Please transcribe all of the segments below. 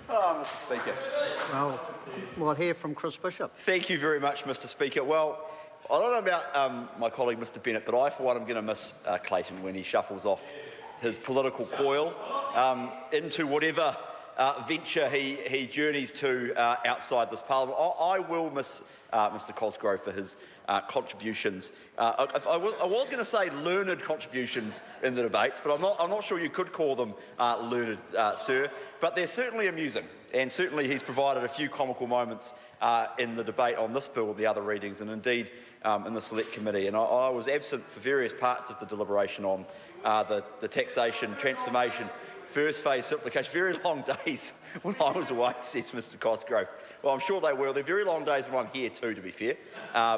Mr Speaker. Well, we'll hear from Chris Bishop. Thank you very much, Mr Speaker. Well, I don't know about my colleague Mr Bennett, but I, for one, am going to miss Clayton when he shuffles off his political coil into whatever venture he journeys to outside this Parliament. I will miss Mr Cosgrove for his contributions. I was going to say learned contributions in the debates, but I'm not sure you could call them learned, sir. But they're certainly amusing, and certainly he's provided a few comical moments in the debate on this bill and the other readings, and indeed in the Select Committee. And I was absent for various parts of the deliberation on the taxation, transformation, first phase simplification. Very long days when I was away, says Mr Cosgrove. Well, I'm sure they will. They're very long days when I'm here too, to be fair,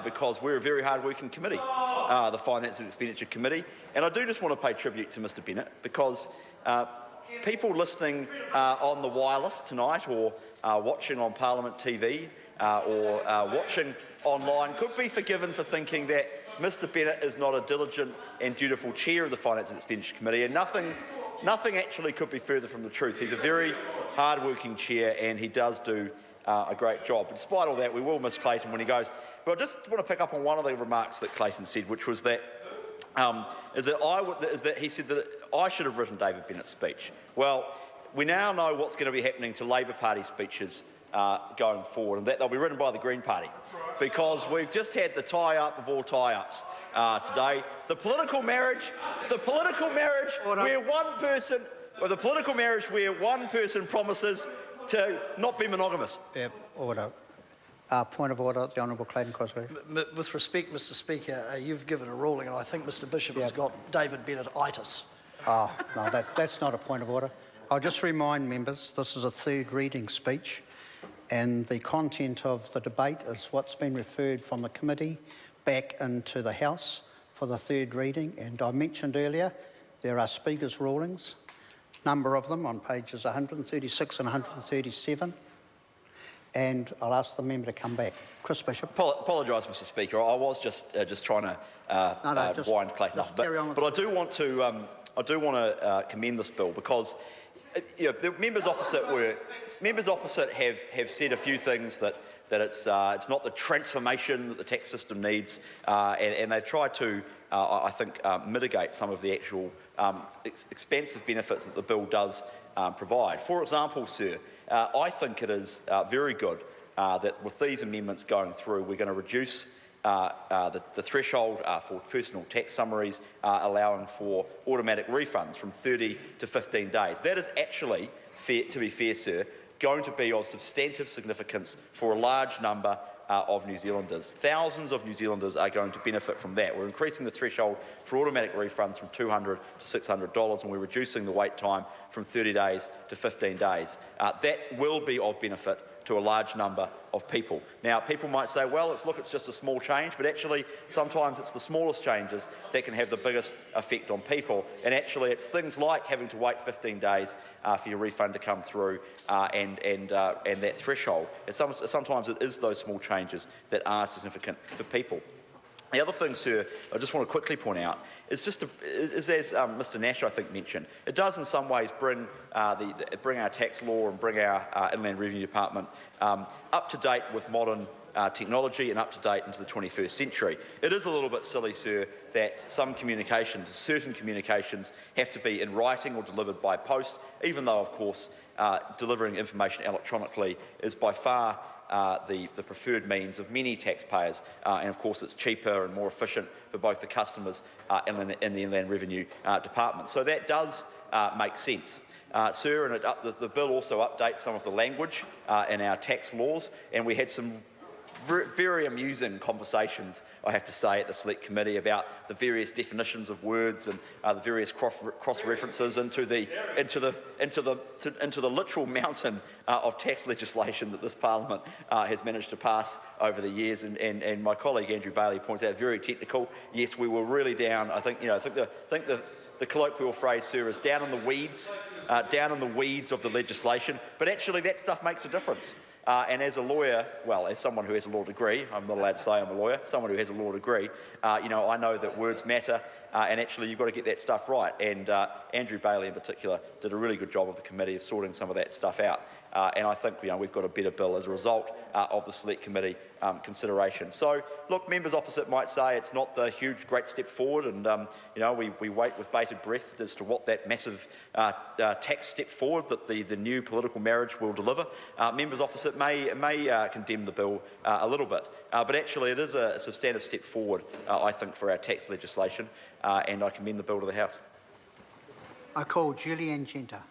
because we're a very hard-working committee, the Finance and Expenditure Committee. And I do just want to pay tribute to Mr Bennett, because people listening on the wireless tonight, or watching on Parliament TV, or watching online, could be forgiven for thinking that Mr Bennett is not a diligent and dutiful chair of the Finance and Expenditure Committee, and nothing actually could be further from the truth. He's a very hard-working chair, and he does do a great job. But despite all that, we will miss Clayton when he goes. But I just want to pick up on one of the remarks that Clayton said, which was that he said that I should have written David Bennett's speech. Well, we now know what's going to be happening to Labor Party speeches going forward, and that they'll be written by the Green Party, because we've just had the tie-up of all tie-ups today. The political marriage where one person promises to not be monogamous. Order. Point of order, the Honourable Clayton Cosgrove. With respect, Mr Speaker, you've given a ruling, and I think Mr Bishop has got David Bennett-itis. Oh, no, that's not a point of order. I'll just remind members this is a third reading speech, and the content of the debate is what's been referred from the committee back into the House for the third reading. And I mentioned earlier there are Speaker's rulings, number of them on pages 136 and 137. And I'll ask the member to come back. Chris Bishop. Apologise, Mr Speaker. I was just trying to wind Clayton up. But I do want to commend this bill, because the members opposite have said a few things that it's not the transformation that the tax system needs, and they've tried to I think mitigate some of the actual expansive benefits that the bill does provide. For example, sir, I think it is very good that with these amendments going through, we're going to reduce the threshold for personal tax summaries, allowing for automatic refunds from 30 to 15 days. That is actually, to be fair, sir, going to be of substantive significance for a large number of New Zealanders. Thousands of New Zealanders are going to benefit from that. We're increasing the threshold for automatic refunds from $200 to $600, and we're reducing the wait time from 30 days to 15 days. That will be of benefit to a large number of people. Now, people might say, well, it's just a small change, but actually sometimes it's the smallest changes that can have the biggest effect on people. And actually it's things like having to wait 15 days for your refund to come through and that threshold. And sometimes it is those small changes that are significant for people. The other thing, sir, I just want to quickly point out is as Mr Nash, I think, mentioned, it does in some ways bring our tax law and bring our Inland Revenue Department up to date with modern technology and up to date into the 21st century. It is a little bit silly, sir, that certain communications have to be in writing or delivered by post, even though, of course, delivering information electronically is by far the preferred means of many taxpayers, and of course it's cheaper and more efficient for both the customers and the Inland Revenue Department. So that does make sense. Sir, and the bill also updates some of the language in our tax laws, and we had some very amusing conversations, I have to say, at the Select Committee about the various definitions of words and the various cross references into the literal mountain of tax legislation that this Parliament has managed to pass over the years. And my colleague Andrew Bailey points out, very technical. Yes, we were really down. I think the colloquial phrase, sir, is down in the weeds of the legislation. But actually, that stuff makes a difference. And as a lawyer, well, as someone who has a law degree, I'm not allowed to say I'm a lawyer, someone who has a law degree, you know, I know that words matter, and actually you've got to get that stuff right. And Andrew Bailey in particular did a really good job of the committee of sorting some of that stuff out. And I think, you know, we've got a better bill as a result of the Select Committee consideration. So, look, members opposite might say it's not the huge, great step forward, and you know, we wait with bated breath as to what that massive tax step forward that the new political marriage will deliver. Members opposite may condemn the bill a little bit, but actually it is a substantive step forward, I think, for our tax legislation, and I commend the bill to the House. I call Julianne Genter.